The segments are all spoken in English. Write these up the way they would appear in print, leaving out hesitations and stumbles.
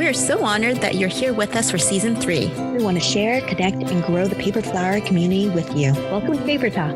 We are so honored that you're here with us for Season 3. We want to share, connect, and grow the paper flower community with you. Welcome to Paper Talk.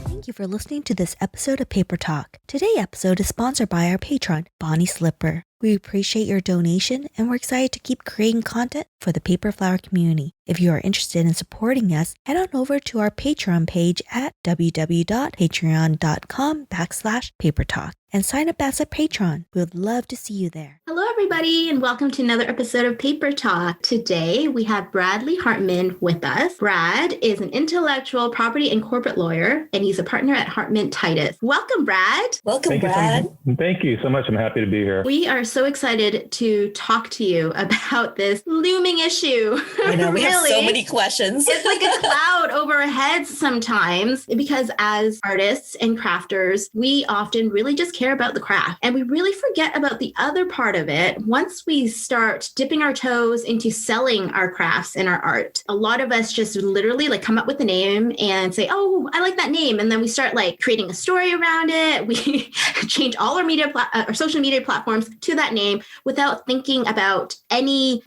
Thank you for listening to this episode of Paper Talk. Today's episode is sponsored by our patron, Bonnie Slipper. We appreciate your donation, and we're excited to keep creating content for the paper flower community. If you are interested in supporting us, head on over to our Patreon page at www.patreon.com/papertalk and sign up as a patron. We would love to see you there. Hello, everybody, and welcome to another episode of Paper Talk. Today, we have Bradley Hartman with us. Brad is an intellectual property and corporate lawyer, and he's a partner at Hartman Titus. Welcome, Brad. Welcome, Brad. Thank you so much. I'm happy to be here. We are so excited to talk to you about this looming issue. I know, we really. have so many questions. It's like a cloud over our heads sometimes, because as artists and crafters, we often really just care about the craft, and we really forget about the other part of it. Once we start dipping our toes into selling our crafts and our art, a lot of us just literally like come up with a name and say, oh, I like that name. And then we start like creating a story around it. We change all our our social media platforms to that name without thinking about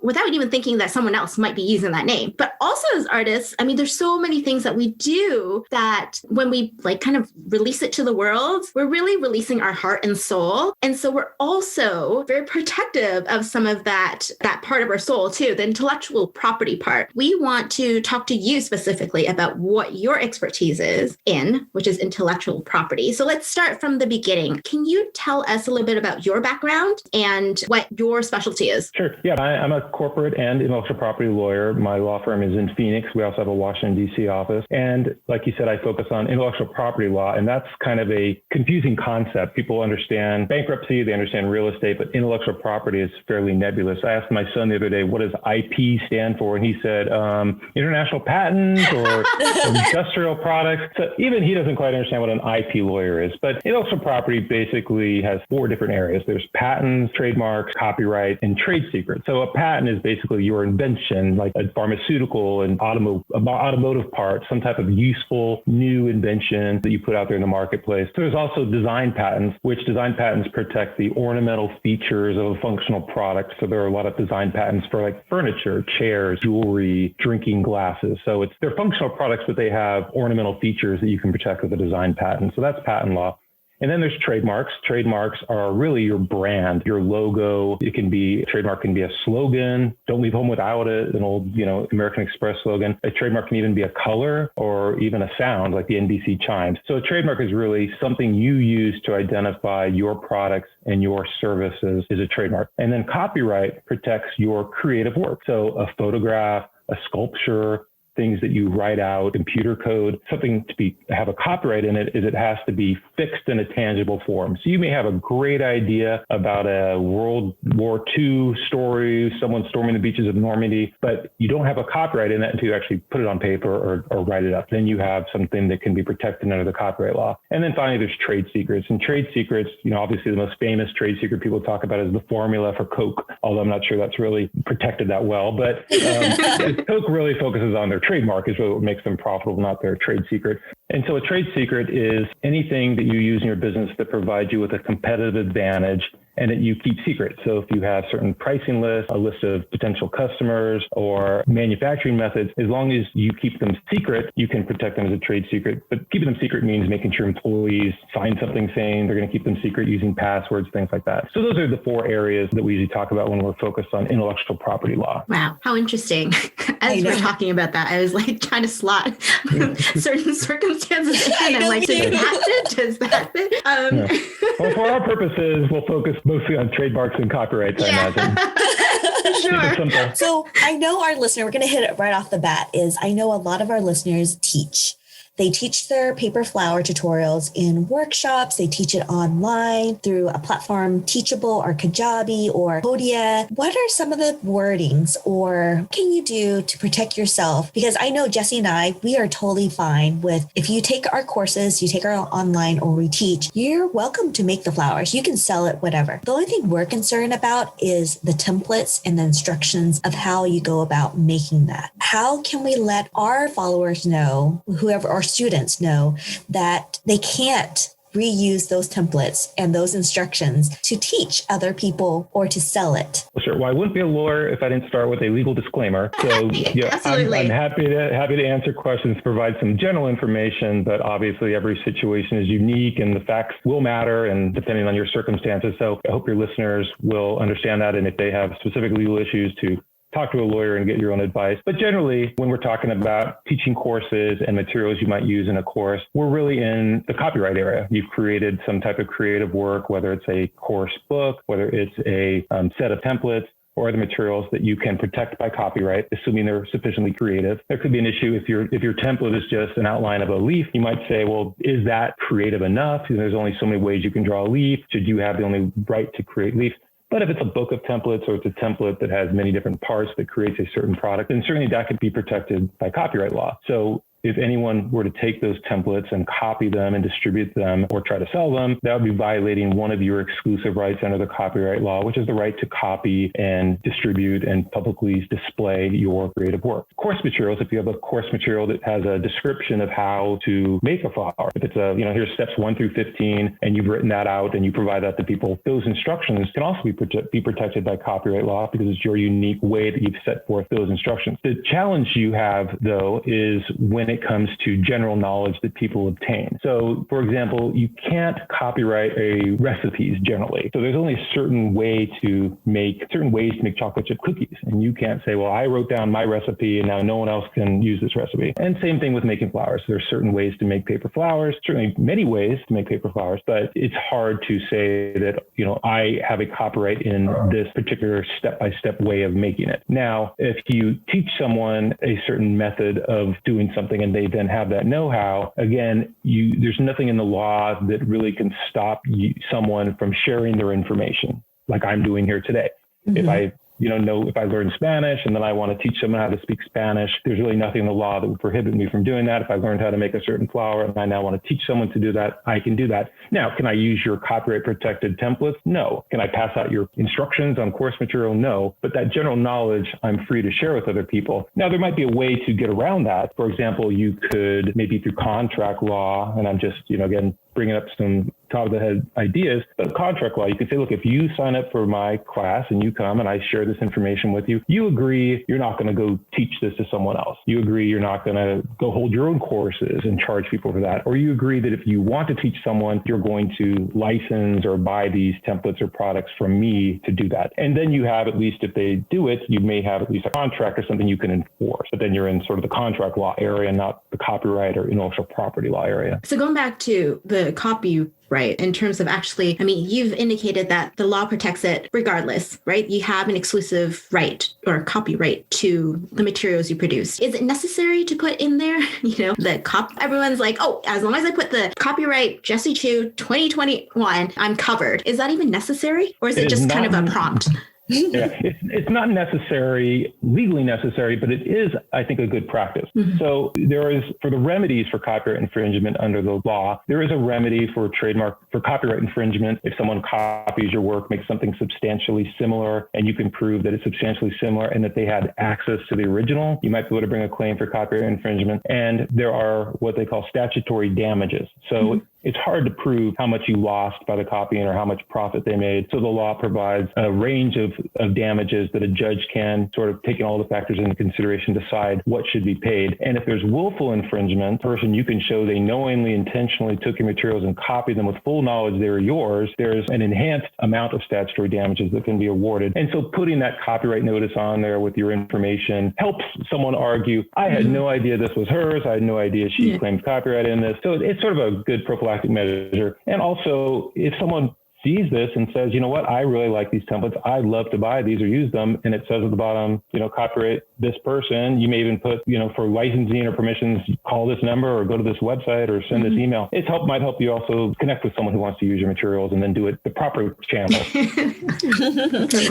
without even thinking that someone else might be using that name. But also as artists, I mean, there's so many things that we do that when we like kind of release it to the world, we're really releasing our heart and soul. And so we're also very protective of some of that part of our soul too, the intellectual property part. We want to talk to you specifically about what your expertise is in, which is intellectual property. So let's start from the beginning. Can you tell us a little bit about your background and what your specialty is? Sure. Yeah, I'm a corporate and intellectual property lawyer. My law firm is in Phoenix. We also have a Washington, D.C. office. And like you said, I focus on intellectual property law, and that's kind of a confusing concept. People understand bankruptcy, they understand real estate, but intellectual property is fairly nebulous. I asked my son the other day, what does IP stand for? And he said, international patents or industrial products. So even he doesn't quite understand what an IP lawyer is. But intellectual property basically has 4 different areas. There's patents, trademarks, copyright, and trade secrets. So a patent is basically your invention, like a pharmaceutical and automotive part, some type of useful new invention that you put out there in the marketplace. So there's also design patents, which design patents protect the ornamental features of a functional product. So there are a lot of design patents for like furniture, chairs, jewelry, drinking glasses. So they're functional products, but they have ornamental features that you can protect with a design patent. So that's patent law. And then there's trademarks. Trademarks are really your brand, your logo. Trademark can be a slogan. Don't leave home without it. An old, American Express slogan. A trademark can even be a color or even a sound like the NBC chimes. So a trademark is really something you use to identify your products and your services is a trademark. And then copyright protects your creative work. So a photograph, a sculpture, things that you write out, computer code, something to have a copyright in it is it has to be fixed in a tangible form. So you may have a great idea about a World War II story, someone storming the beaches of Normandy, but you don't have a copyright in that until you actually put it on paper or write it up. Then you have something that can be protected under the copyright law. And then finally, there's trade secrets. And trade secrets, obviously the most famous trade secret people talk about is the formula for Coke, although I'm not sure that's really protected that well. But Coke really focuses on their trademark is really what makes them profitable, not their trade secret. And so a trade secret is anything that you use in your business that provides you with a competitive advantage and that you keep secret. So if you have certain pricing lists, a list of potential customers or manufacturing methods, as long as you keep them secret, you can protect them as a trade secret. But keeping them secret means making sure employees sign something saying they're going to keep them secret using passwords, things like that. So those are the 4 areas that we usually talk about when we're focused on intellectual property law. Wow, how interesting. As we're talking about that, I was like trying to slot certain circumstances in. I'm like, does that fit? Does that fit? Yeah. Well, for our purposes, we'll focus mostly on trademarks and copyrights, I imagine. Sure. So I know our listener, we're going to hit it right off the bat, I know a lot of our listeners teach. They teach their paper flower tutorials in workshops. They teach it online through a platform, Teachable or Kajabi or Podia. What are some of the wordings or what can you do to protect yourself? Because I know Jesse and I, we are totally fine with if you take our courses, you take our online or we teach, you're welcome to make the flowers. You can sell it, whatever. The only thing we're concerned about is the templates and the instructions of how you go about making that. How can we let our followers know, whoever our students know, that they can't reuse those templates and those instructions to teach other people or to sell it? Well, sure. Well, I wouldn't be a lawyer if I didn't start with a legal disclaimer. So yeah, Absolutely. I'm happy to answer questions, provide some general information, but obviously every situation is unique and the facts will matter and depending on your circumstances. So I hope your listeners will understand that. And if they have specific legal issues, to talk to a lawyer and get your own advice. But generally, when we're talking about teaching courses and materials you might use in a course, we're really in the copyright area. You've created some type of creative work, whether it's a course book, whether it's a set of templates, or other materials that you can protect by copyright, assuming they're sufficiently creative. There could be an issue if your template is just an outline of a leaf. You might say, well, is that creative enough? There's only so many ways you can draw a leaf. Should you have the only right to create leaves? But if it's a book of templates or it's a template that has many different parts that creates a certain product, then certainly that could be protected by copyright law. So if anyone were to take those templates and copy them and distribute them or try to sell them, that would be violating one of your exclusive rights under the copyright law, which is the right to copy and distribute and publicly display your creative work. Course materials, if you have a course material that has a description of how to make a flower, if it's here's steps 1 through 15, and you've written that out and you provide that to people, those instructions can also be protected by copyright law because it's your unique way that you've set forth those instructions. The challenge you have, though, is when it comes to general knowledge that people obtain. So, for example, you can't copyright recipes generally. So there's only certain ways to make chocolate chip cookies. And you can't say, well, I wrote down my recipe and now no one else can use this recipe. And same thing with making flowers. There's certain ways to make paper flowers, certainly many ways to make paper flowers, but it's hard to say that, I have a copyright in this particular step-by-step way of making it. Now, if you teach someone a certain method of doing something and they then have that know-how, again, there's nothing in the law that really can stop someone from sharing their information like I'm doing here today. Mm-hmm. If I learn Spanish and then I want to teach someone how to speak Spanish, there's really nothing in the law that would prohibit me from doing that. If I learned how to make a certain flower and I now want to teach someone to do that, I can do that. Now, can I use your copyright protected templates? No. Can I pass out your instructions on course material? No. But that general knowledge, I'm free to share with other people. Now, there might be a way to get around that. For example, you could maybe through contract law, and I'm just, again, bringing up some top of the head ideas, but contract law, you can say, look, if you sign up for my class and you come and I share this information with you, you agree you're not going to go teach this to someone else. You agree you're not going to go hold your own courses and charge people for that. Or you agree that if you want to teach someone, you're going to license or buy these templates or products from me to do that. And then you have, at least if they do it, you may have at least a contract or something you can enforce. But then you're in sort of the contract law area, not the copyright or intellectual property law area. So going back to the copyright in terms of actually, you've indicated that the law protects it regardless, right? You have an exclusive right or copyright to the materials you produce. Is it necessary to put in there, everyone's like, oh, as long as I put the copyright Jessie Chu 2021, I'm covered. Is that even necessary? Or is it just kind of a prompt? Yeah, it's not legally necessary, but it is, I think, a good practice. Mm-hmm. So there is, for the remedies for copyright infringement under the law, there is a remedy for copyright infringement. If someone copies your work, makes something substantially similar, and you can prove that it's substantially similar and that they had access to the original, you might be able to bring a claim for copyright infringement. And there are what they call statutory damages. So mm-hmm. It's hard to prove how much you lost by the copying or how much profit they made. So the law provides a range of damages that a judge can, sort of taking all the factors into consideration, decide what should be paid. And if there's willful infringement, you can show they knowingly, intentionally took your materials and copied them with full knowledge they were yours, there's an enhanced amount of statutory damages that can be awarded. And so putting that copyright notice on there with your information helps someone argue, I had no idea this was hers. I had no idea she claimed copyright in this. So it's sort of a good prophylactic measure. And also, if someone sees this and says, you know what, I really like these templates, I'd love to buy these or use them, and it says at the bottom, copyright this person, you may even put, for licensing or permissions, call this number or go to this website or send mm-hmm. this email. Might help you also connect with someone who wants to use your materials and then do it the proper channel.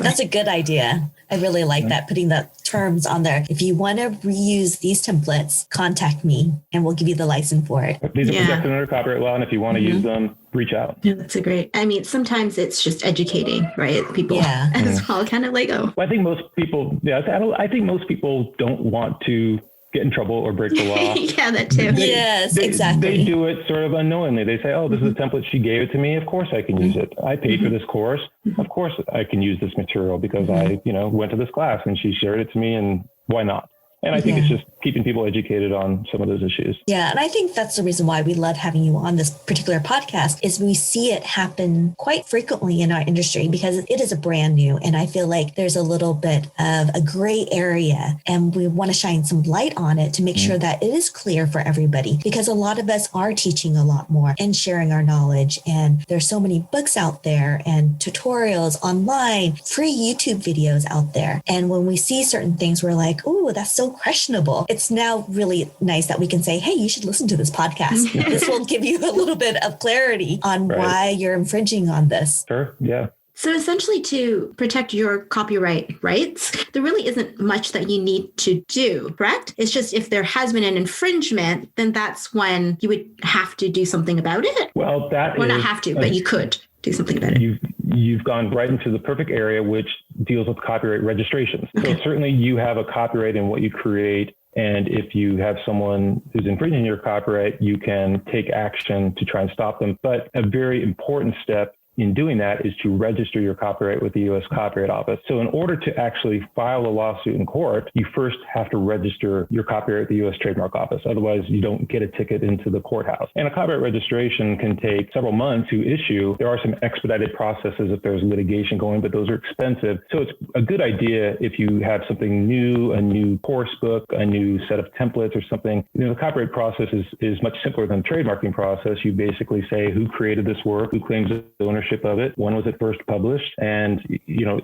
That's a good idea. I really like that, putting the terms on there. If you want to reuse these templates, contact me and we'll give you the license for it. These are protected under copyright law, and if you want to use them, reach out. Yeah, that's a great. Sometimes it's just educating, right? People as well, kind of like, oh. Well, I think most people, I think most people don't want to get in trouble or break the law. Yeah, that too. Yes, exactly. They do it sort of unknowingly. They say, oh, this is a template. She gave it to me. Of course I can use it. I paid for this course. Of course I can use this material because I, went to this class and she shared it to me, and why not? And I think it's just keeping people educated on some of those issues. Yeah. And I think that's the reason why we love having you on this particular podcast is we see it happen quite frequently in our industry because it is a brand new. And I feel like there's a little bit of a gray area and we want to shine some light on it to make sure that it is clear for everybody, because a lot of us are teaching a lot more and sharing our knowledge. And there's so many books out there and tutorials online, free YouTube videos out there. And when we see certain things, we're like, oh, that's so questionable. It's now really nice that we can say, hey, you should listen to this podcast. This will give you a little bit of clarity on why you're infringing on this. Sure. Yeah. So essentially, to protect your copyright rights, there really isn't much that you need to do, correct? It's just if there has been an infringement, then that's when you would have to do something about it. Well, not have to, but you could do something about it. You've gone right into the perfect area, which deals with copyright registrations. Okay. So certainly you have a copyright in what you create. And if you have someone who's infringing your copyright, you can take action to try and stop them. But a very important step in doing that is to register your copyright with the U.S. Copyright Office. So in order to actually file a lawsuit in court, you first have to register your copyright with the U.S. Trademark Office. Otherwise, you don't get a ticket into the courthouse. And a copyright registration can take several months to issue. There are some expedited processes if there's litigation going, but those are expensive. So it's a good idea if you have something new, a new course book, a new set of templates or something. The copyright process is much simpler than the trademarking process. You basically say who created this work, who claims ownership of it, when was it first published, and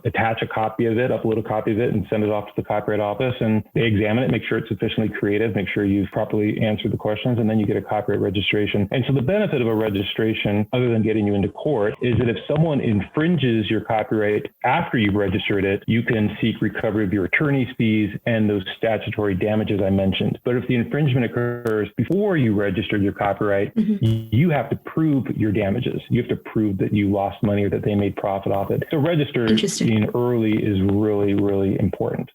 attach a copy of it, upload a copy of it, and send it off to the Copyright Office, and they examine it, make sure it's sufficiently creative, make sure you've properly answered the questions, and then you get a copyright registration. And so the benefit of a registration, other than getting you into court, is that if someone infringes your copyright after you've registered it, you can seek recovery of your attorney's fees and those statutory damages I mentioned. But if the infringement occurs before you registered your copyright, you have to prove your damages. You have to prove that you lost money or that they made profit off it. So registering early is really, really important.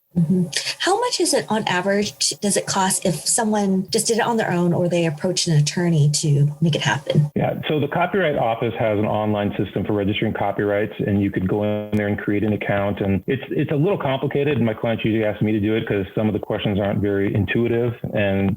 How much is it on average does it cost if someone just did it on their own or they approached an attorney to make it happen? Yeah, so the Copyright Office has an online system for registering copyrights, and you could go in there and create an account. And it's a little complicated, and my clients usually ask me to do it because some of the questions aren't very intuitive, and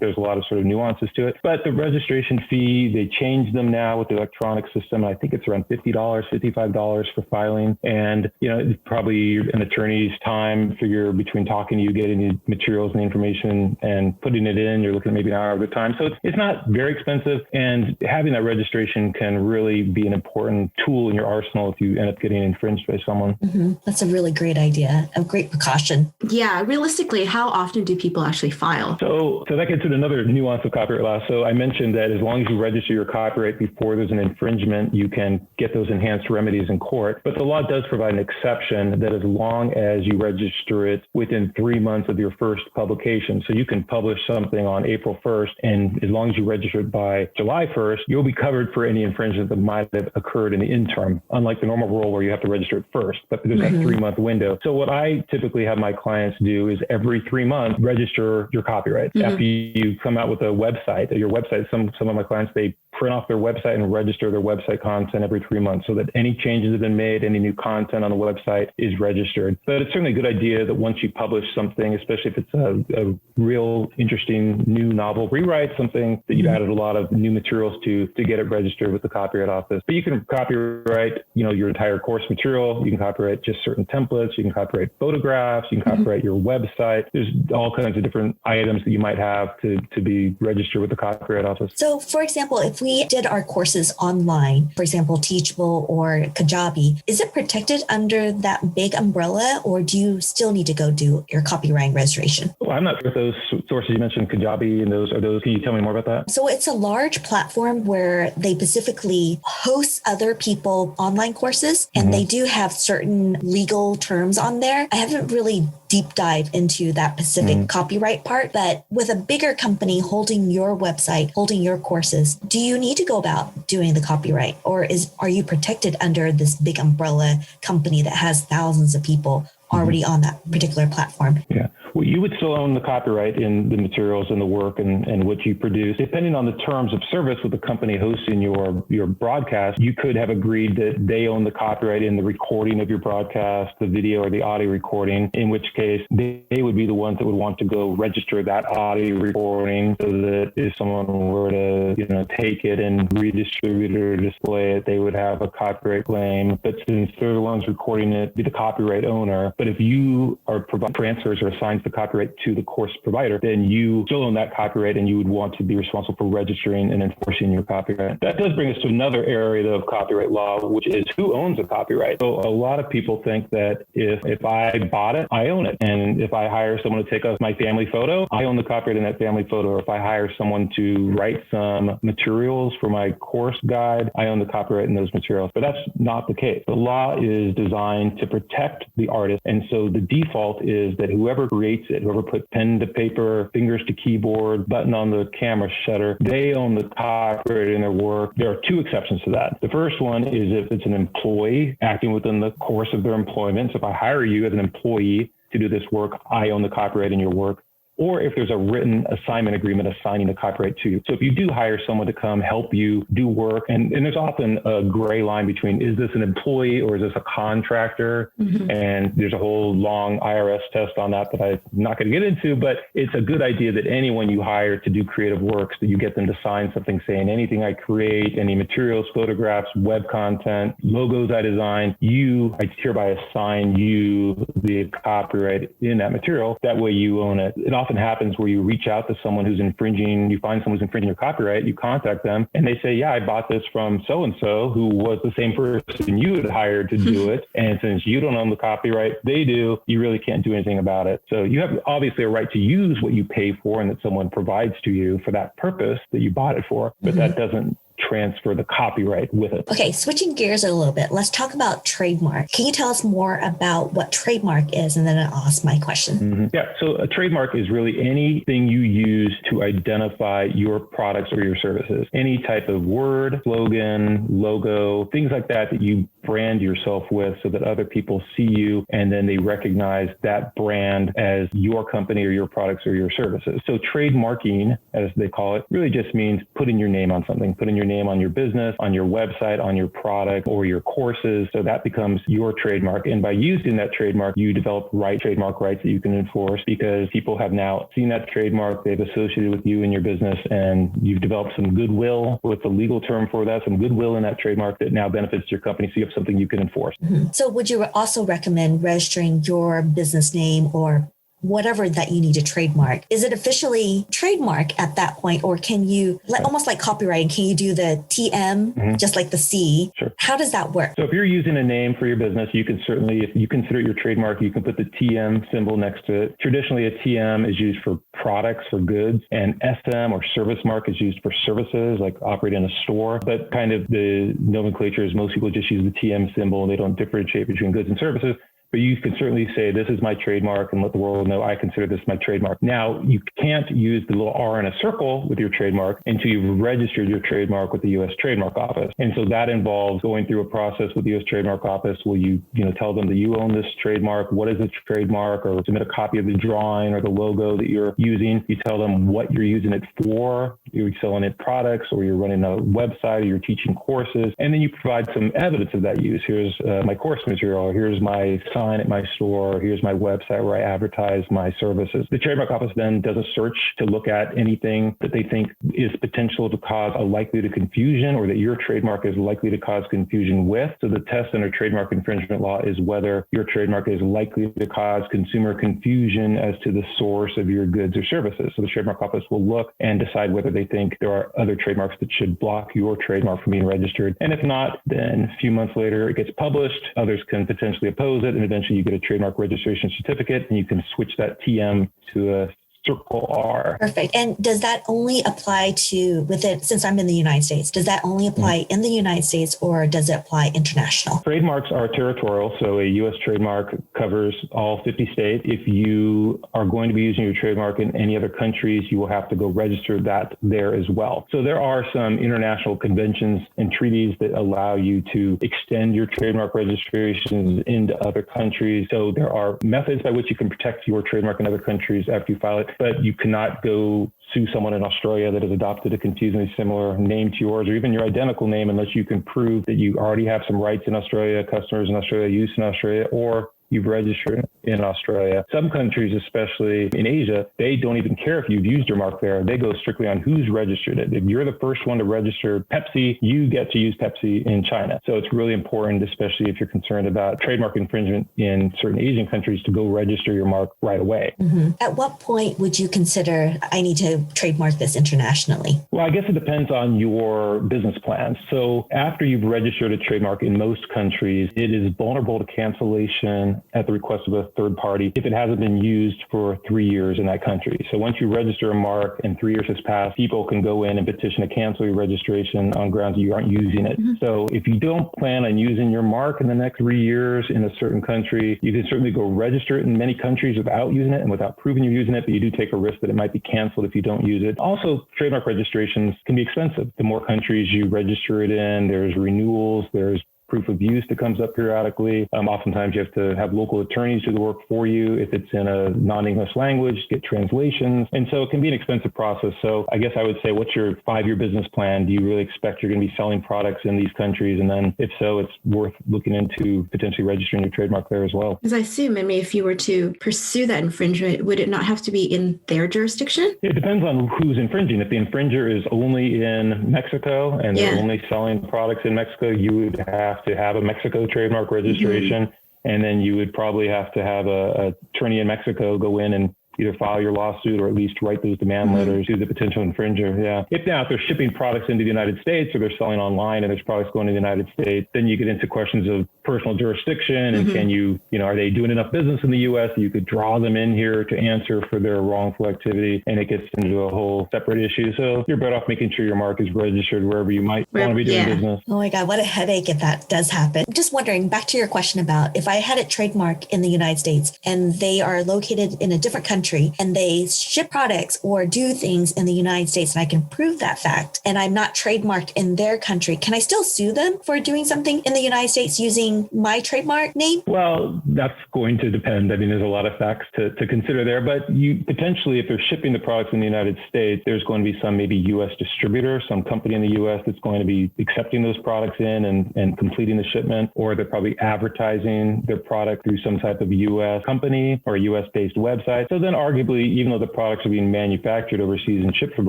there's a lot of sort of nuances to it. But the registration fee, they changed them now with the electronic system. I think it's around $50, $55 for filing, and it's probably an attorney's time figure between talking to you, getting the materials and the information and putting it in. You're looking at maybe an hour of the time. So it's not very expensive. And having that registration can really be an important tool in your arsenal if you end up getting infringed by someone. That's a really great idea, a great precaution. Yeah. Realistically, how often do people actually file? So that gets to another nuance of copyright law. So I mentioned that as long as you register your copyright before there's an infringement, you can get those enhanced remedies in court. But the law does provide an exception that as long as you register it within 3 months of your first publication. So you can publish something on April 1st, and as long as you register it by July 1st, you'll be covered for any infringement that might have occurred in the interim, unlike the normal rule where you have to register it first, but there's that 3-month window. So what I typically have my clients do is every 3 months, register your copyright. After you come out with a website, your website, some of my clients, they print off their website and register their website content every 3 months so that any changes have been made, any new content on the website is registered. But it's certainly a good idea that once you publish something, especially if it's a real interesting new novel rewrite, something that you've added a lot of new materials to get it registered with the Copyright Office. But you can copyright, your entire course material. You can copyright just certain templates. You can copyright photographs. You can copyright your website. There's all kinds of different items that you might have to be registered with the Copyright Office. So for example, if we did our courses online, for example, Teachable or Kajabi, is it protected under that big umbrella, or do you still need to go do your copyright registration? Well, I'm not sure if those sources you mentioned, Kajabi, and those, can you tell me more about that? So it's a large platform where they specifically host other people online courses, and they do have certain legal terms on there. I haven't really deep dive into that specific copyright part, but with a bigger company holding your website, holding your courses, do you need to go about doing the copyright, or are you protected under this big umbrella company that has thousands of people already on that particular platform. Yeah. Well, you would still own the copyright in the materials and the work and what you produce. Depending on the terms of service with the company hosting your broadcast, you could have agreed that they own the copyright in the recording of your broadcast, the video or the audio recording, in which case they would be the ones that would want to go register that audio recording so that if someone were to, take it and redistribute it or display it, they would have a copyright claim. But since they're the ones recording it, be the copyright owner. But if you are providing transfers or assigns the copyright to the course provider, then you still own that copyright and you would want to be responsible for registering and enforcing your copyright. That does bring us to another area of copyright law, which is who owns a copyright. So a lot of people think that if I bought it, I own it. And if I hire someone to take us my family photo, I own the copyright in that family photo. Or if I hire someone to write some materials for my course guide, I own the copyright in those materials. But that's not the case. The law is designed to protect the artist. And so the default is that whoever creates it, whoever put pen to paper, fingers to keyboard, button on the camera shutter, they own the copyright in their work. There are two exceptions to that. The first one is if it's an employee acting within the course of their employment. So if I hire you as an employee to do this work, I own the copyright in your work. Or if there's a written assignment agreement assigning the copyright to you. So if you do hire someone to come help you do work, and there's often a gray line between, is this an employee or is this a contractor? Mm-hmm. And there's a whole long IRS test on that I'm not going to get into, but it's a good idea that anyone you hire to do creative works, that you get them to sign something saying anything I create, any materials, photographs, web content, logos I design, I hereby assign you the copyright in that material. That way you own it. It often happens where you reach out to someone who's infringing, you find someone who's infringing your copyright, you contact them and they say, yeah, I bought this from so-and-so who was the same person you had hired to do it. And since you don't own the copyright, they do, you really can't do anything about it. So you have obviously a right to use what you pay for and that someone provides to you for that purpose that you bought it for, but that doesn't transfer the copyright with it. Okay, switching gears a little bit, let's talk about trademark. Can you tell us more about what trademark is? And then I'll ask my question. Mm-hmm. Yeah, so a trademark is really anything you use to identify your products or your services. Any type of word, slogan, logo, things like that you brand yourself with so that other people see you and then they recognize that brand as your company or your products or your services. So trademarking, as they call it, really just means putting your name on something, putting your name on your business, on your website, on your product or your courses. So that becomes your trademark. And by using that trademark, you develop trademark rights that you can enforce because people have now seen that trademark, they've associated with you and your business, and you've developed some goodwill, with the legal term for that, some goodwill in that trademark that now benefits your company. So you have something you can enforce. Mm-hmm. So would you also recommend registering your business name or whatever that you need to trademark? Is it officially trademark at that point, or can you, almost like copywriting, can you do the TM, just like the C? Sure. How does that work? So if you're using a name for your business, you can certainly, if you consider it your trademark, you can put the TM symbol next to it. Traditionally, a TM is used for products, for goods, and SM or service mark is used for services, like operating a store. But kind of the nomenclature is most people just use the TM symbol and they don't differentiate between goods and services. But you can certainly say, this is my trademark, and let the world know I consider this my trademark. Now, you can't use the little R in a circle with your trademark until you've registered your trademark with the U.S. Trademark Office. And so that involves going through a process with the U.S. Trademark Office where you tell them that you own this trademark, what is the trademark, or submit a copy of the drawing or the logo that you're using. You tell them what you're using it for. You're selling it products, or you're running a website, or you're teaching courses. And then you provide some evidence of that use. Here's my course material, or here's my sign at my store, here's my website where I advertise my services. The Trademark Office then does a search to look at anything that they think is potential to cause a likelihood of confusion, or that your trademark is likely to cause confusion with. So the test under trademark infringement law is whether your trademark is likely to cause consumer confusion as to the source of your goods or services. So the Trademark Office will look and decide whether they think there are other trademarks that should block your trademark from being registered. And if not, then a few months later, it gets published. Others can potentially oppose it, and eventually you get a trademark registration certificate, and you can switch that TM to a circle R. Perfect. And does that only apply to since I'm in the United States, does that only apply in the United States or does it apply international? Trademarks are territorial. So a U.S. trademark covers all 50 states. If you are going to be using your trademark in any other countries, you will have to go register that there as well. So there are some international conventions and treaties that allow you to extend your trademark registrations into other countries. So there are methods by which you can protect your trademark in other countries after you file it, but you cannot go sue someone in Australia that has adopted a confusingly similar name to yours, or even your identical name, unless you can prove that you already have some rights in Australia, customers in Australia, use in Australia, or you've registered in Australia. Some countries, especially in Asia, they don't even care if you've used your mark there. They go strictly on who's registered it. If you're the first one to register Pepsi, you get to use Pepsi in China. So it's really important, especially if you're concerned about trademark infringement in certain Asian countries, to go register your mark right away. Mm-hmm. At what point would you consider, I need to trademark this internationally? Well, I guess it depends on your business plans. So after you've registered a trademark in most countries, it is vulnerable to cancellation at the request of a third party if it hasn't been used for 3 years in that country. So once you register a mark and 3 years has passed, people can go in and petition to cancel your registration on grounds that you aren't using it. Mm-hmm. So if you don't plan on using your mark in the next 3 years in a certain country, you can certainly go register it in many countries without using it and without proving you're using it, but you do take a risk that it might be canceled if you don't use it. Also, trademark registrations can be expensive. The more countries you register it in, there's renewals, there's proof of use that comes up periodically. Oftentimes you have to have local attorneys do the work for you. If it's in a non-English language, get translations. And so it can be an expensive process. So I guess I would say, what's your 5-year business plan? Do you really expect you're going to be selling products in these countries? And then if so, it's worth looking into potentially registering your trademark there as well. As I assume, if you were to pursue that infringement, would it not have to be in their jurisdiction? It depends on who's infringing. If the infringer is only in Mexico and they're only selling products in Mexico, you would have to have a Mexico trademark registration. Mm-hmm. And then you would probably have to have a attorney in Mexico go in and either file your lawsuit or at least write those demand letters to the potential infringer. Yeah. If they're shipping products into the United States or they're selling online and there's products going to the United States, then you get into questions of personal jurisdiction and can you are they doing enough business in the U.S. that you could draw them in here to answer for their wrongful activity, and it gets into a whole separate issue. So you're better off making sure your mark is registered wherever you might want to be doing business. Oh my God, what a headache if that does happen. Just wondering, back to your question about if I had a trademark in the United States and they are located in a different country and they ship products or do things in the United States and I can prove that fact and I'm not trademarked in their country, can I still sue them for doing something in the United States using my trademark name? Well, that's going to depend. There's a lot of facts to consider there, but you potentially, if they're shipping the products in the United States, there's going to be some maybe U.S. distributor, some company in the U.S. that's going to be accepting those products in and completing the shipment, or they're probably advertising their product through some type of U.S. company or a U.S.-based website. So then arguably, even though the products are being manufactured overseas and shipped from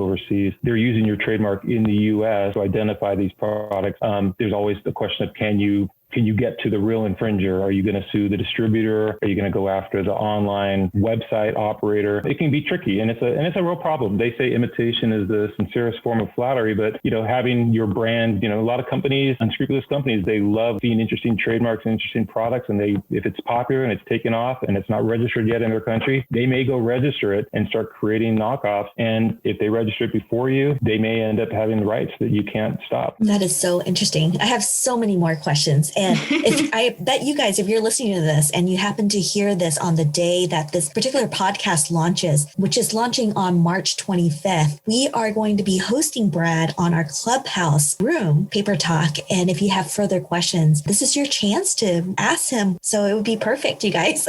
overseas, they're using your trademark in the U.S. to identify these products. There's always the question of can you get to the real infringer? Are you going to sue the distributor? Are you going to go after the online website operator? It can be tricky, and it's a real problem. They say imitation is the sincerest form of flattery, but having your brand, a lot of companies, unscrupulous companies, they love seeing interesting trademarks and interesting products, and if it's popular and it's taken off and it's not registered yet in their country, they may go register it and start creating knockoffs. And if they register it before you, they may end up having rights that you can't stop. That is so interesting. I have so many more questions. And I bet you guys, if you're listening to this and you happen to hear this on the day that this particular podcast launches, which is launching on March 25th, we are going to be hosting Brad on our Clubhouse room, Paper Talk. And if you have further questions, this is your chance to ask him. So it would be perfect, you guys.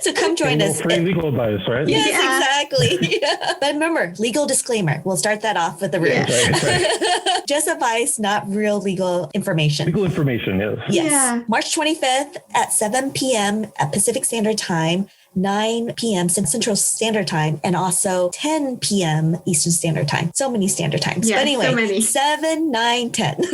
So come join us. Free legal advice, right? Yes, exactly. But remember, legal disclaimer. We'll start that off with the room. That's right. Just advice, not real legal information. Legal information, yes. Yes. Yeah. March 25th at 7 p.m. at Pacific Standard Time, 9 p.m. Central Standard Time, and also 10 p.m. Eastern Standard Time. So many standard times. Yeah, but anyway, so many. 7, 9, 10.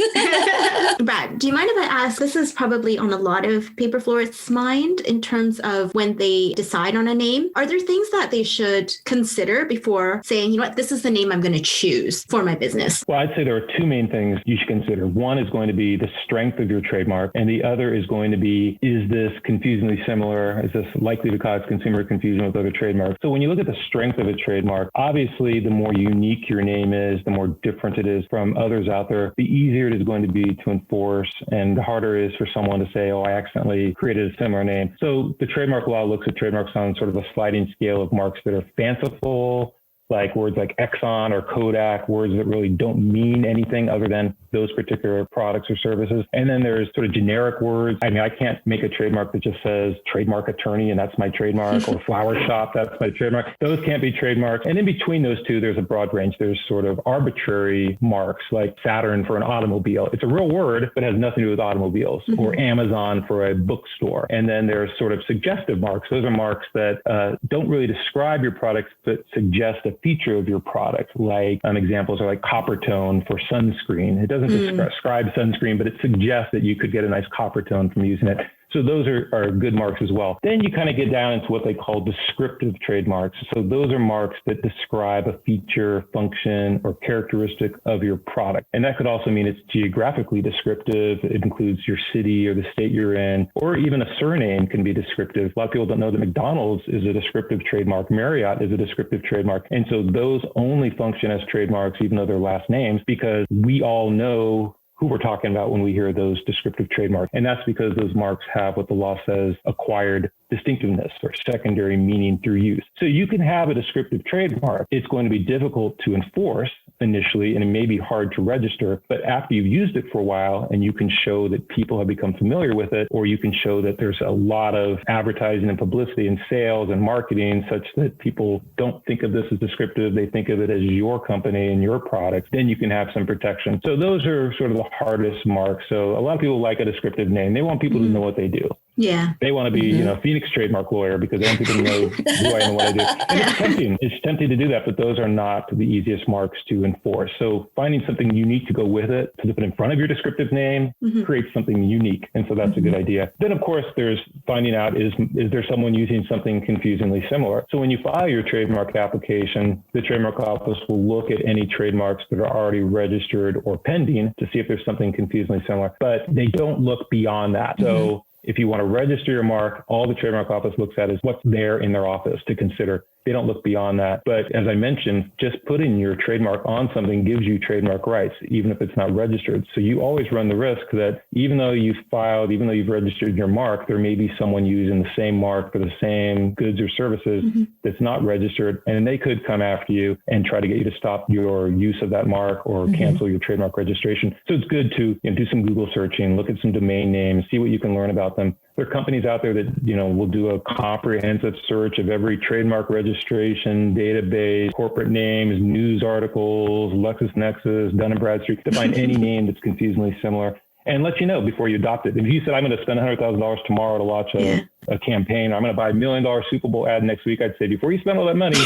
Brad, do you mind if I ask, this is probably on a lot of paper florists' mind in terms of when they decide on a name. Are there things that they should consider before saying, this is the name I'm going to choose for my business? Well, I'd say there are two main things you should consider. One is going to be the strength of your trademark, and the other is going to be, is this confusingly similar? Is this likely to cause consumer confusion with other trademarks. So when you look at the strength of a trademark, obviously the more unique your name is, the more different it is from others out there, the easier it is going to be to enforce, and the harder it is for someone to say, oh, I accidentally created a similar name. So the trademark law looks at trademarks on sort of a sliding scale of marks that are fanciful, like words like Exxon or Kodak, words that really don't mean anything other than those particular products or services. And then there's sort of generic words. I mean, I can't make a trademark that just says trademark attorney and that's my trademark, or flower shop, that's my trademark. Those can't be trademarks. And in between those two, there's a broad range. There's sort of arbitrary marks like Saturn for an automobile. It's a real word, but has nothing to do with automobiles, or Amazon for a bookstore. And then there's sort of suggestive marks. Those are marks that don't really describe your products, but suggest a feature of your product. Like examples are like copper tone for sunscreen. It doesn't describe sunscreen, but it suggests that you could get a nice copper tone from using it. So those are good marks as well. Then you kind of get down into what they call descriptive trademarks. So those are marks that describe a feature, function, or characteristic of your product. And that could also mean it's geographically descriptive. It includes your city or the state you're in, or even a surname can be descriptive. A lot of people don't know that McDonald's is a descriptive trademark. Marriott is a descriptive trademark. And so those only function as trademarks, even though they're last names, because we all know who we're talking about when we hear those descriptive trademarks. And that's because those marks have what the law says, acquired distinctiveness or secondary meaning through use. So you can have a descriptive trademark. It's going to be difficult to enforce initially, and it may be hard to register, but after you've used it for a while and you can show that people have become familiar with it, or you can show that there's a lot of advertising and publicity and sales and marketing such that people don't think of this as descriptive, they think of it as your company and your product, then you can have some protection. So those are sort of the hardest marks. So a lot of people like a descriptive name. They want people to know what they do. Yeah. They want to be, Phoenix trademark lawyer because they want people to know who I am and what I do. And it's tempting. It's tempting to do that, but those are not the easiest marks to enforce. So finding something unique to go with it, to put in front of your descriptive name, creates something unique. And so that's a good idea. Then, of course, there's finding out, is there someone using something confusingly similar? So when you file your trademark application, the trademark office will look at any trademarks that are already registered or pending to see if there's something confusingly similar, but they don't look beyond that. So if you want to register your mark, all the trademark office looks at is what's there in their office to consider. They don't look beyond that. But as I mentioned, just putting your trademark on something gives you trademark rights, even if it's not registered. So you always run the risk that even though you've filed, even though you've registered your mark, there may be someone using the same mark for the same goods or services that's not registered. And they could come after you and try to get you to stop your use of that mark or cancel your trademark registration. So it's good to do some Google searching, look at some domain names, see what you can learn about them. There are companies out there that, will do a comprehensive search of every trademark registration database, corporate names, news articles, LexisNexis, Dun & Bradstreet, to find any name that's confusingly similar and let you know before you adopt it. If you said, I'm going to spend $100,000 tomorrow to launch a campaign, or I'm going to buy $1 million Super Bowl ad next week, I'd say, before you spend all that money,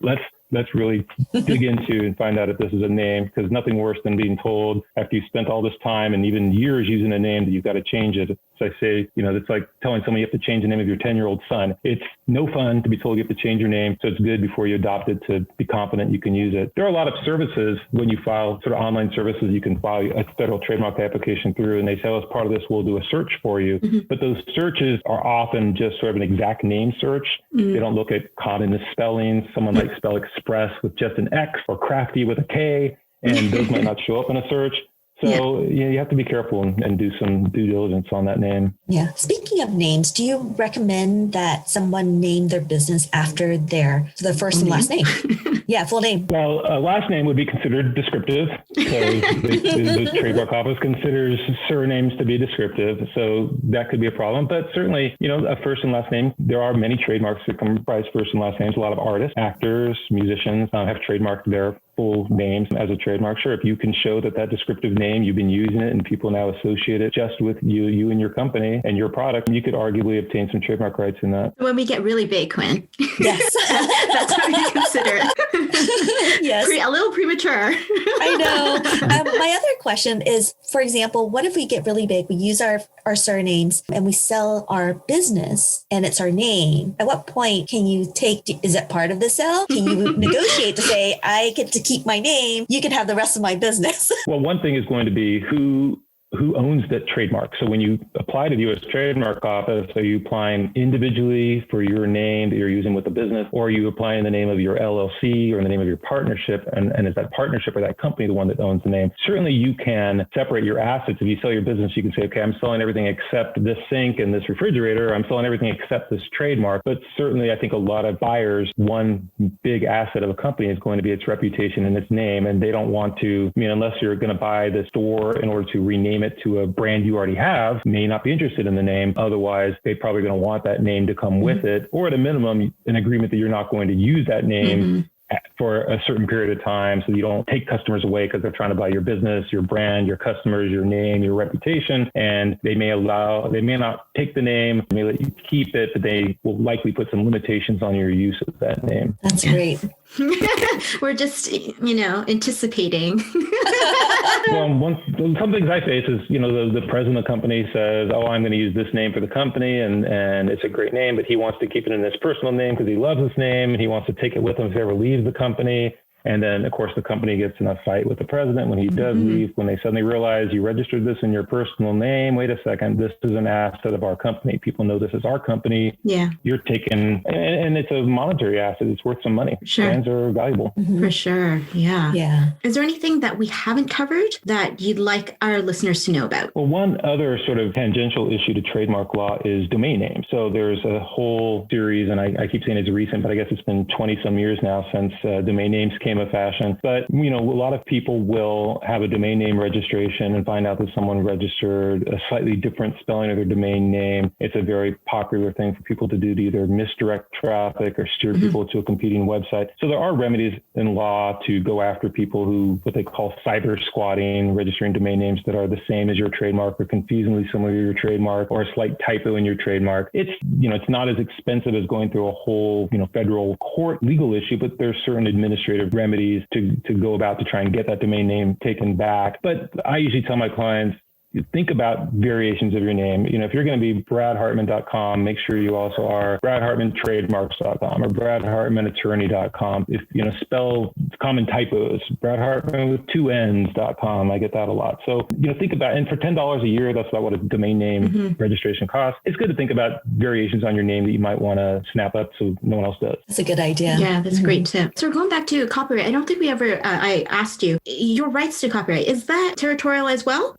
let's really dig into and find out if this is a name, because nothing worse than being told after you spent all this time and even years using a name that you've got to change it. So I say, it's like telling someone you have to change the name of your 10-year-old son. It's no fun to be told you have to change your name. So it's good before you adopt it to be confident you can use it. There are a lot of services when you file sort of online services, you can file a federal trademark application through, and they say, as part of this, we'll do a search for you. But those searches are often just sort of an exact name search. They don't look at common misspellings. Someone might spell express with just an X or crafty with a K, and those might not show up in a search. So you have to be careful and do some due diligence on that name. Yeah. Speaking of names, do you recommend that someone name their business after their first and last name? Yeah, full name. Well, a last name would be considered descriptive. So the trademark office considers surnames to be descriptive. So that could be a problem. But certainly, a first and last name, there are many trademarks that comprise first and last names. A lot of artists, actors, musicians have trademarked their full names as a trademark. Sure, if you can show that descriptive name, you've been using it and people now associate it just with you and your company and your product, you could arguably obtain some trademark rights in that. When we get really big, Quinn. Yes. That's what we consider it. Yes. A little premature. I know. My other question is, for example, what if we get really big, we use our surnames and we sell our business and it's our name? At what point can you is it part of the sale? Can you negotiate to say, I get to keep my name, you can have the rest of my business? Well, one thing is going to be who who owns that trademark. So when you apply to the U.S. Trademark Office, are you applying individually for your name that you're using with the business, or are you applying in the name of your LLC or in the name of your partnership? And is that partnership or that company the one that owns the name? Certainly you can separate your assets. If you sell your business, you can say, okay, I'm selling everything except this sink and this refrigerator. I'm selling everything except this trademark. But certainly I think a lot of buyers, one big asset of a company is going to be its reputation and its name. And they don't want to, unless you're going to buy the store in order to rename it to a brand you already have, may not be interested in the name. Otherwise, they're probably going to want that name to come with it, or at a minimum, an agreement that you're not going to use that name for a certain period of time, so you don't take customers away because they're trying to buy your business, your brand, your customers, your name, your reputation. And they may not take the name, they may let you keep it, but they will likely put some limitations on your use of that name. That's great. We're just, anticipating. Well, some things I face is, the president of the company says, oh, I'm going to use this name for the company, and it's a great name, but he wants to keep it in his personal name because he loves his name and he wants to take it with him if he ever leaves the company. And then, of course, the company gets in a fight with the president when he does leave, when they suddenly realize you registered this in your personal name. Wait a second, this is an asset of our company. People know this is our company. Yeah. You're taking, and it's a monetary asset. It's worth some money. Sure. Brands are valuable. For sure. Yeah. Yeah. Is there anything that we haven't covered that you'd like our listeners to know about? Well, one other sort of tangential issue to trademark law is domain names. So there's a whole series, and I keep saying it's recent, but I guess it's been 20 some years now since domain names came of fashion. But, a lot of people will have a domain name registration and find out that someone registered a slightly different spelling of their domain name. It's a very popular thing for people to do to either misdirect traffic or steer people to a competing website. So there are remedies in law to go after people who, what they call cyber squatting, registering domain names that are the same as your trademark or confusingly similar to your trademark, or a slight typo in your trademark. It's, it's not as expensive as going through a whole, federal court legal issue, but there's certain administrative remedies to go about to try and get that domain name taken back. But I usually tell my clients, think about variations of your name. If you're going to be bradhartman.com, make sure you also are bradhartmantrademarks.com or bradhartmanattorney.com. If, spell common typos, bradhartman with 2 N's.com. I get that a lot. So, think about, and for $10 a year, that's about what a domain name registration costs. It's good to think about variations on your name that you might want to snap up so no one else does. That's a good idea. Yeah, that's a great tip. So we're going back to copyright. I don't think we ever, I asked you, your rights to copyright, is that territorial as well?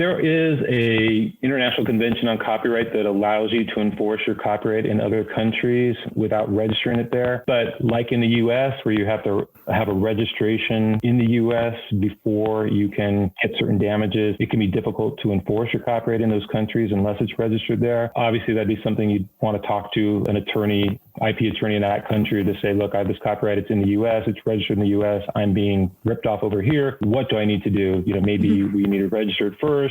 There is a international convention on copyright that allows you to enforce your copyright in other countries without registering it there. But like in the U.S., where you have to have a registration in the U.S. before you can get certain damages, it can be difficult to enforce your copyright in those countries unless it's registered there. Obviously, that'd be something you'd want to talk to an attorney, IP attorney in that country to say, look, I have this copyright, it's in the U.S., it's registered in the U.S., I'm being ripped off over here. What do I need to do? Maybe we need to register it first.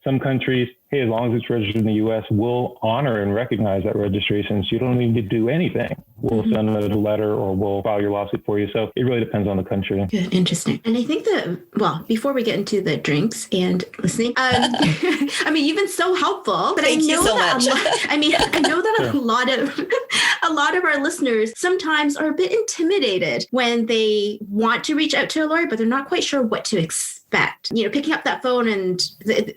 Some countries, hey, as long as it's registered in the U.S., we'll honor and recognize that registration. So you don't need to do anything. We'll send a letter or we'll file your lawsuit for you. So it really depends on the country. Good, interesting. And I think that, before we get into the drinks and listening, you've been so helpful. But Thank you so much. I know that a lot of our listeners sometimes are a bit intimidated when they want to reach out to a lawyer, but they're not quite sure what to expect. Picking up that phone, and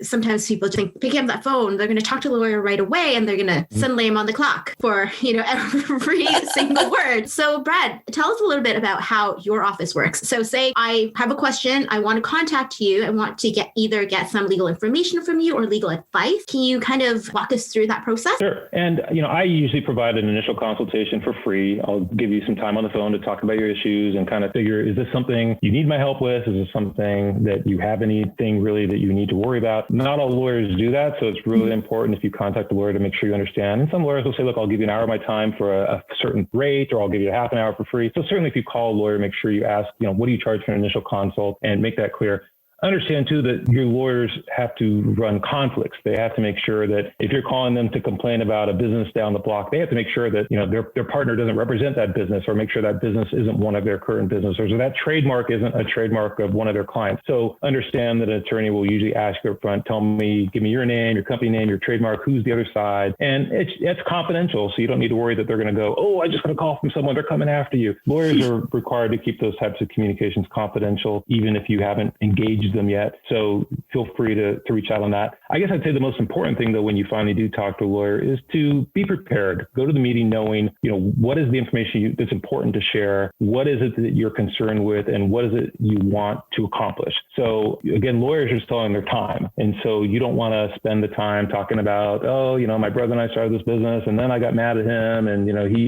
sometimes people just think picking up that phone, they're going to talk to the lawyer right away and they're going to suddenly am on the clock for, every single word. So Brad, tell us a little bit about how your office works. So say I have a question, I want to contact you, I want to get some legal information from you or legal advice. Can you kind of walk us through that process? Sure. And, I usually provide an initial consultation for free. I'll give you some time on the phone to talk about your issues and kind of figure, is this something you need my help with? Is this something that you have anything really that you need to worry about? Not all lawyers do that. So it's really important if you contact a lawyer to make sure you understand. And some lawyers will say, look, I'll give you an hour of my time for a certain rate, or I'll give you a half an hour for free. So certainly if you call a lawyer, make sure you ask, what do you charge for an initial consult, and make that clear. Understand too that your lawyers have to run conflicts. They have to make sure that if you're calling them to complain about a business down the block, they have to make sure that their partner doesn't represent that business, or make sure that business isn't one of their current businesses, or that trademark isn't a trademark of one of their clients. So understand that an attorney will usually ask you up front, give me your name, your company name, your trademark, who's the other side, and it's confidential. So you don't need to worry that they're going to go, oh, I just got a call from someone, they're coming after you. Lawyers are required to keep those types of communications confidential, even if you haven't engaged used them yet. So feel free to reach out on that. I guess I'd say the most important thing, though, when you finally do talk to a lawyer is to be prepared. Go to the meeting knowing, what is the information that's important to share? What is it that you're concerned with? And what is it you want to accomplish? So again, lawyers are selling their time. And so you don't want to spend the time talking about, my brother and I started this business and then I got mad at him and,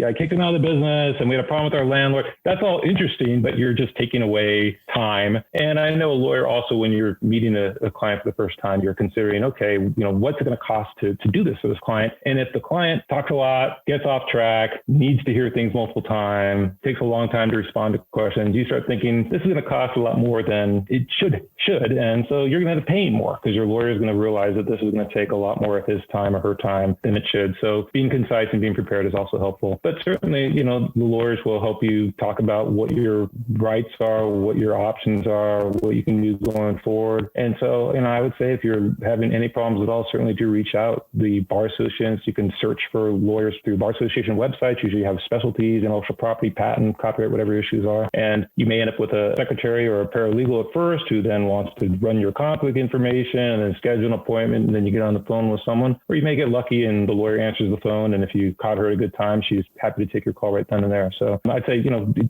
I kicked him out of the business and we had a problem with our landlord. That's all interesting, but you're just taking away time. And I know a lawyer also, when you're meeting a client for the first time, you're considering, okay, what's it going to cost to do this for this client? And if the client talks a lot, gets off track, needs to hear things multiple times, takes a long time to respond to questions, you start thinking this is going to cost a lot more than it should. And so you're going to have to pay more because your lawyer is going to realize that this is going to take a lot more of his time or her time than it should. So being concise and being prepared is also helpful. But certainly, the lawyers will help you talk about what your rights are, what your options are, what you can do going forward. And so, I would say if you're having any problems at all, certainly do reach out. The bar associations, you can search for lawyers through bar association websites, usually have specialties, intellectual property, patent, copyright, whatever issues are. And you may end up with a secretary or a paralegal at first who then wants to run your conflict information and schedule an appointment, and then you get on the phone with someone, or you may get lucky and the lawyer answers the phone, and if you caught her at a good time, she's happy to take your call right then and there. So I'd say,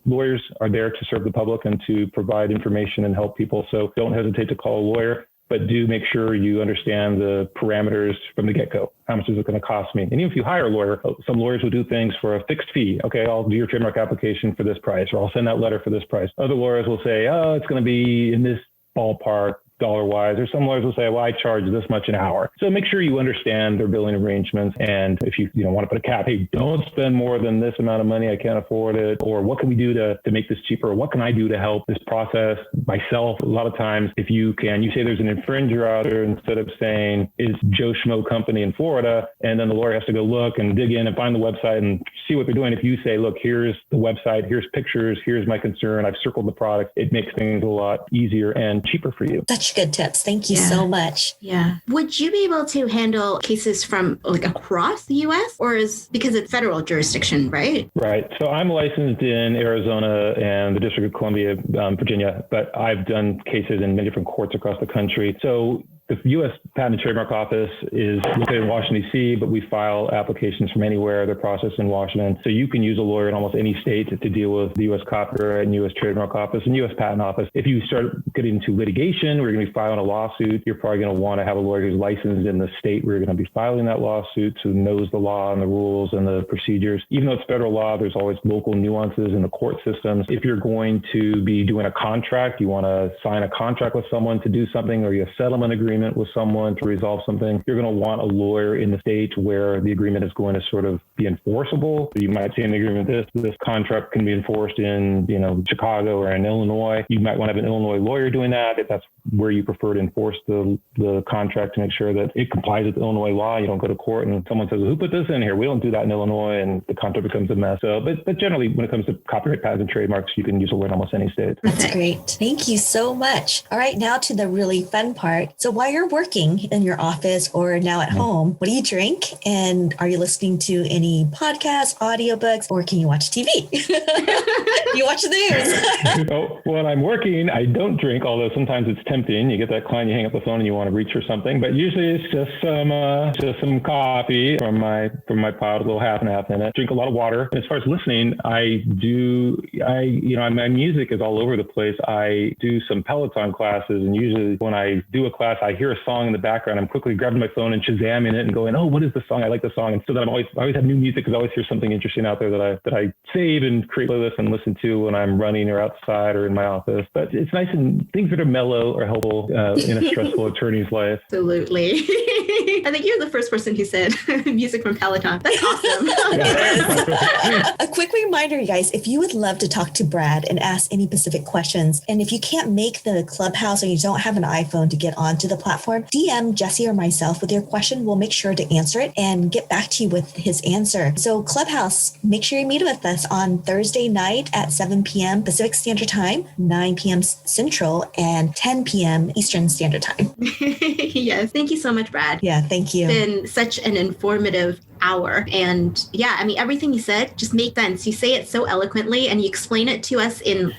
lawyers are there to serve the public and to provide information and help people. So don't hesitate to call a lawyer, but do make sure you understand the parameters from the get-go. How much is it going to cost me? And even if you hire a lawyer, some lawyers will do things for a fixed fee. Okay, I'll do your trademark application for this price, or I'll send that letter for this price. Other lawyers will say, it's going to be in this ballpark, dollar-wise, or some lawyers will say, well, I charge this much an hour. So make sure you understand their billing arrangements. And if you want to put a cap, hey, don't spend more than this amount of money, I can't afford it. Or what can we do to make this cheaper? Or what can I do to help this process myself? A lot of times, if you say there's an infringer out there, instead of saying it's Joe Schmo Company in Florida, and then the lawyer has to go look and dig in and find the website and see what they're doing. If you say, look, here's the website, here's pictures, here's my concern, I've circled the product, it makes things a lot easier and cheaper for you. Such good tips. Thank you so much. Yeah. Would you be able to handle cases from across the U.S. because it's federal jurisdiction, right? Right. So I'm licensed in Arizona and the District of Columbia, Virginia, but I've done cases in many different courts across the country. So the U.S. Patent and Trademark Office is located in Washington, D.C., but we file applications from anywhere. They're processed in Washington. So you can use a lawyer in almost any state to deal with the U.S. Copyright and U.S. Trademark Office and U.S. Patent Office. If you start getting into litigation, where you're going to be filing a lawsuit, you're probably going to want to have a lawyer who's licensed in the state where you're going to be filing that lawsuit, who knows the law and the rules and the procedures. Even though it's federal law, there's always local nuances in the court systems. If you're going to be doing a contract, you want to sign a contract with someone to do something, or you have a settlement agreement with someone to resolve something, you're going to want a lawyer in the state where the agreement is going to sort of be enforceable. You might say in the agreement, this contract can be enforced in, Chicago or in Illinois. You might want to have an Illinois lawyer doing that if that's where you prefer to enforce the contract, to make sure that it complies with Illinois law. You don't go to court and someone says, well, who put this in here? We don't do that in Illinois, and the contract becomes a mess. So, but generally, when it comes to copyright, patents, and trademarks, you can use a lawyer in almost any state. That's great. Thank you so much. All right, now to the really fun part. So while you're working in your office or now at home, what do you drink? And are you listening to any podcasts, audiobooks, or can you watch TV? You watch the news. Oh, when I'm working, I don't drink, although sometimes it's tempting. You get that client, you hang up the phone and you want to reach for something, but usually it's just some coffee from my pot, a little half and half in it. Drink a lot of water. And as far as listening, my music is all over the place. I do some Peloton classes, and usually when I do a class, I hear a song in the background. I'm quickly grabbing my phone and Shazamming it and going, oh, what is the song? I like the song. And so that I always have new music, because I always hear something interesting out there that I save and create playlists and listen to when I'm running or outside or in my office. But it's nice, and things that are mellow are helpful in a stressful attorney's life. Absolutely. I think you're the first person who said music from Peloton. That's awesome. A quick reminder, you guys, if you would love to talk to Brad and ask any specific questions, and if you can't make the Clubhouse or you don't have an iPhone to get onto the platform, DM Jesse or myself with your question. We'll make sure to answer it and get back to you with his answer. So Clubhouse, make sure you meet with us on Thursday night at 7 p.m. Pacific Standard Time, 9 p.m. Central, and 10 p.m. Eastern Standard Time. Yes. Thank you so much, Brad. Yeah, thank you. It's been such an informative hour. And yeah, I mean, everything you said just makes sense. You say it so eloquently and you explain it to us in,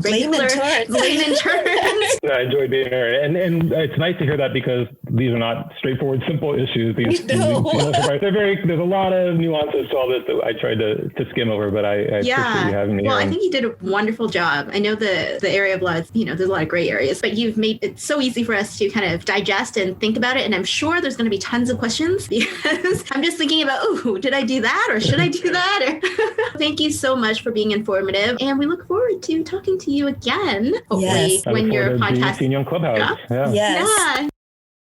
regular layman terms. I enjoy being here. And it's nice to hear that because these are not straightforward, simple issues. There's a lot of nuances to all this that I tried to skim over, but I appreciate you having me here. I think you did a wonderful job. I know the area of law is, there's a lot of gray areas, but you've made it so easy for us to kind of digest and think about it. And I'm sure there's going to be tons of questions because I'm just thinking about, did I do that? Or should I do that? Thank you so much for being informative. And we look forward to talking to you again, hopefully, when your podcast. Seeing you on Clubhouse. Yeah. Yes. Yeah.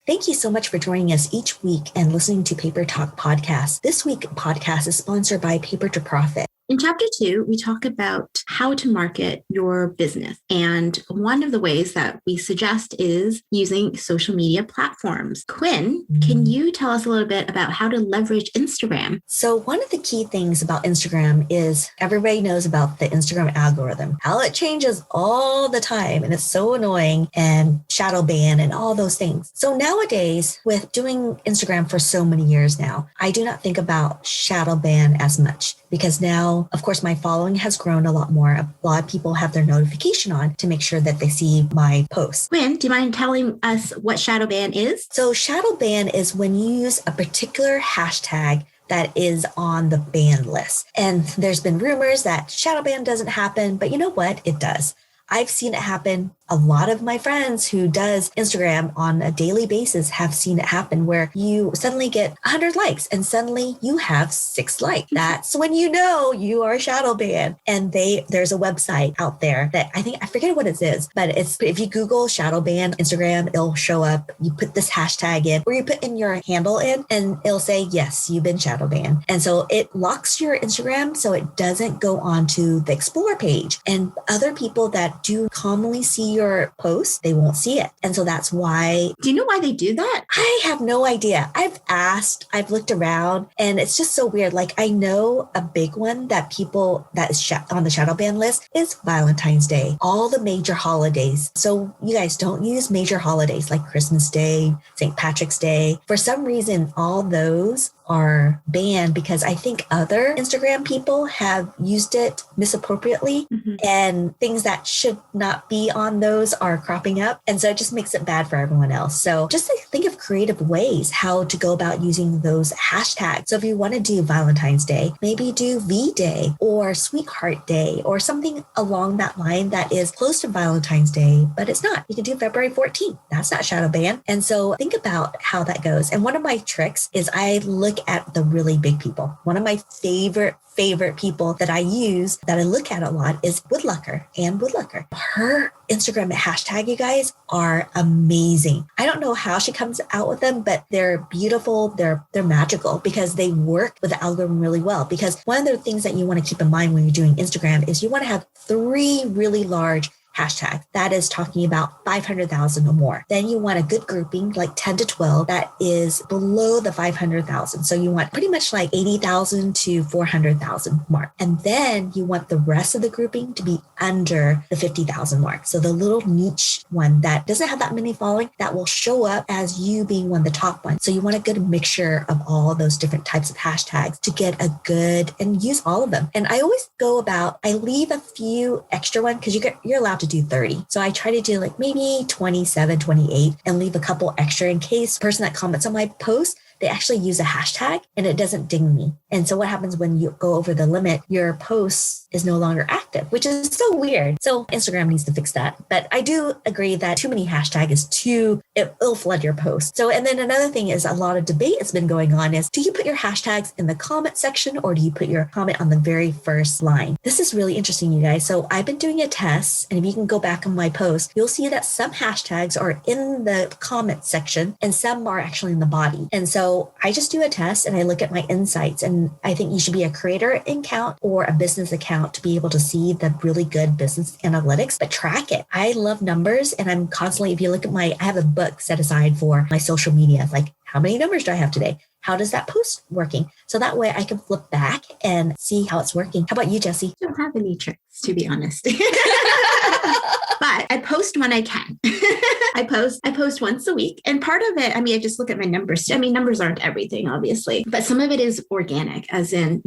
Thank you so much for joining us each week and listening to Paper Talk Podcast. This week's podcast is sponsored by Paper to Profit. In Chapter 2, we talk about how to market your business. And one of the ways that we suggest is using social media platforms. Quinn, can you tell us a little bit about how to leverage Instagram? So one of the key things about Instagram is everybody knows about the Instagram algorithm, how it changes all the time. And it's so annoying, and shadow ban and all those things. So nowadays, with doing Instagram for so many years now, I do not think about shadow ban as much. Because now, of course, my following has grown a lot more. A lot of people have their notification on to make sure that they see my posts. Quinn, do you mind telling us what shadow ban is? So shadow ban is when you use a particular hashtag that is on the ban list. And there's been rumors that shadow ban doesn't happen, but you know what? It does. I've seen it happen. A lot of my friends who does Instagram on a daily basis have seen it happen where you suddenly get 100 likes and suddenly you have 6 likes. That's when you know you are shadow banned. And there's a website out there that I forget what it is, but it's, if you Google shadow ban Instagram, it'll show up. You put this hashtag in or you put in your handle in and it'll say, yes, you've been shadow banned. And so it locks your Instagram so it doesn't go onto the Explore page. And other people that do commonly see your post, they won't see it. And so that's why. Do you know why they do that? I have no idea. I've asked, I've looked around, and it's just so weird. Like, I know a big one that people that is on the shadow ban list is Valentine's Day, all the major holidays. So you guys don't use major holidays like Christmas Day, St. Patrick's Day. For some reason, all those are banned because I think other Instagram people have used it misappropriately and things that should not be on those are cropping up. And so it just makes it bad for everyone else. So just think of creative ways how to go about using those hashtags. So if you want to do Valentine's Day, maybe do V-Day or Sweetheart Day or something along that line that is close to Valentine's Day, but it's not. You can do February 14th. That's not shadow ban. And so think about how that goes. And one of my tricks is I look at the really big people. One of my favorite people that I use that I look at a lot is Ann Woodlucker. Her Instagram hashtag, you guys, are amazing. I don't know how she comes out with them, but they're beautiful. They're magical because they work with the algorithm really well. Because one of the things that you want to keep in mind when you're doing Instagram is you want to have 3 really large hashtag that is talking about 500,000 or more. Then you want a good grouping like 10 to 12 that is below the 500,000. So you want pretty much like 80,000 to 400,000 mark. And then you want the rest of the grouping to be under the 50,000 mark. So the little niche one that doesn't have that many following, that will show up as you being one of the top ones. So you want a good mixture of all those different types of hashtags to get a good, and use all of them. And I always I leave a few extra ones because you're allowed to do 30. So I try to do like maybe 27, 28 and leave a couple extra in case the person that comments on my post, they actually use a hashtag and it doesn't ding me. And so what happens when you go over the limit, your post is no longer active, which is so weird. So Instagram needs to fix that. But I do agree that too many hashtag is it'll flood your post. So, and then another thing is a lot of debate has been going on is, do you put your hashtags in the comment section or do you put your comment on the very first line? This is really interesting, you guys. So I've been doing a test, and if you can go back on my post, you'll see that some hashtags are in the comment section and some are actually in the body. And so I just do a test and I look at my insights, and I think you should be a creator account or a business account to be able to see the really good business analytics, but track it. I love numbers, and I'm constantly, if you look at I have a book set aside for my social media, like how many numbers do I have today? How does that post working? So that way I can flip back and see how it's working. How about you, Jessie? I don't have any tricks, to be honest. But I post when I can. I post once a week. And part of it, I mean, I just look at my numbers. I mean, numbers aren't everything, obviously, but some of it is organic, as in,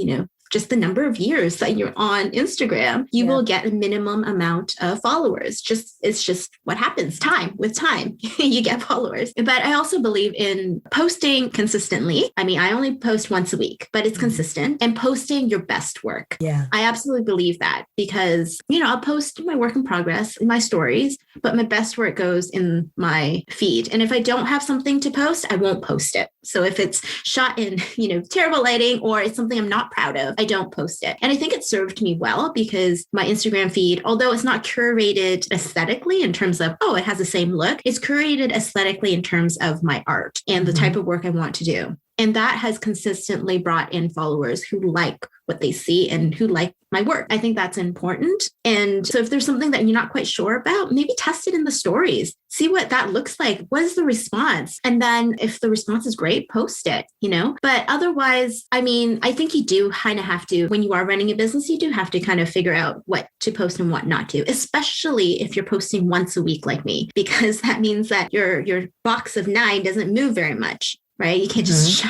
just the number of years that you're on Instagram, you will get a minimum amount of followers. It's just what happens with time, you get followers. But I also believe in posting consistently. I mean, I only post once a week, but it's consistent, and posting your best work. Yeah. I absolutely believe that because, I'll post my work in progress in my stories, but my best work goes in my feed. And if I don't have something to post, I won't post it. So if it's shot in, terrible lighting, or it's something I'm not proud of, I don't post it. And I think it served me well because my Instagram feed, although it's not curated aesthetically in terms of, it has the same look, it's curated aesthetically in terms of my art and the type of work I want to do. And that has consistently brought in followers who like what they see and who like my work. I think that's important. And so if there's something that you're not quite sure about, maybe test it in the stories. See what that looks like. What is the response? And then if the response is great, post it, But otherwise, I mean, I think you do kind of have to, when you are running a business, you do have to kind of figure out what to post and what not to, especially if you're posting once a week like me, because that means that your box of 9 doesn't move very much. Right? You can't just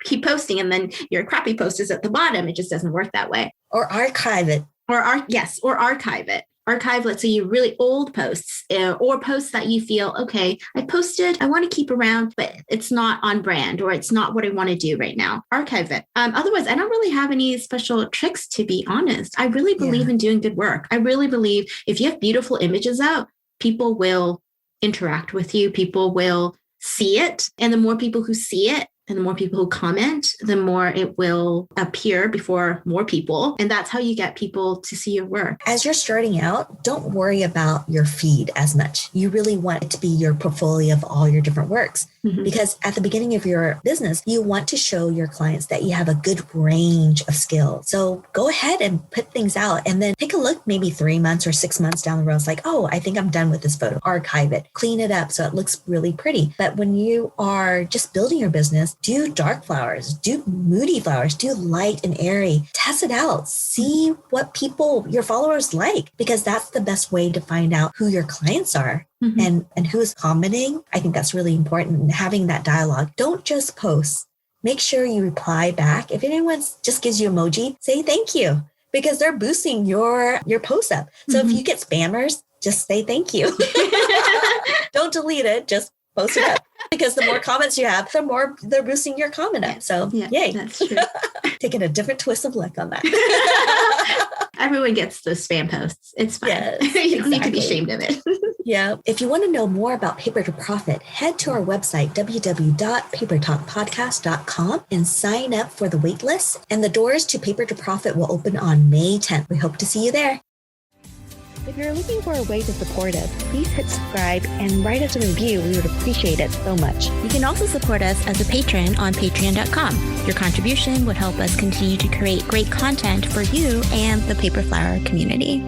keep posting and then your crappy post is at the bottom. It just doesn't work that way. Or archive it. Or archive it. Archive, let's say, your really old posts or posts that you feel, okay, I posted, I want to keep around, but it's not on brand or it's not what I want to do right now. Archive it. Otherwise, I don't really have any special tricks, to be honest. I really believe in doing good work. I really believe if you have beautiful images out, people will interact with you. People will see it. And the more people who see it and the more people who comment, the more it will appear before more people. And that's how you get people to see your work. As you're starting out, don't worry about your feed as much. You really want it to be your portfolio of all your different works. Because at the beginning of your business, you want to show your clients that you have a good range of skills. So go ahead and put things out and then take a look maybe 3 months or 6 months down the road. It's like, I think I'm done with this photo. Archive it, clean it up so it looks really pretty. But when you are just building your business, do dark flowers, do moody flowers, do light and airy, test it out, see what your followers like, because that's the best way to find out who your clients are. And who is commenting. I think that's really important, having that dialogue. Don't just post. Make sure you reply back. If anyone just gives you emoji, say thank you, because they're boosting your post up. So if you get spammers, just say thank you. Don't delete it. Just post it up, because the more comments you have, the more they're boosting your comment up. So yay. That's true. Taking a different twist of luck on that. Everyone gets those spam posts. It's fine. Yes, you don't need to be ashamed of it. Yeah. If you want to know more about Paper to Profit, head to our website, www.papertalkpodcast.com, and sign up for the wait list. And the doors to Paper to Profit will open on May 10th. We hope to see you there. If you're looking for a way to support us, please hit subscribe and write us a review. We would appreciate it so much. You can also support us as a patron on patreon.com. Your contribution would help us continue to create great content for you and the Paper Flower community.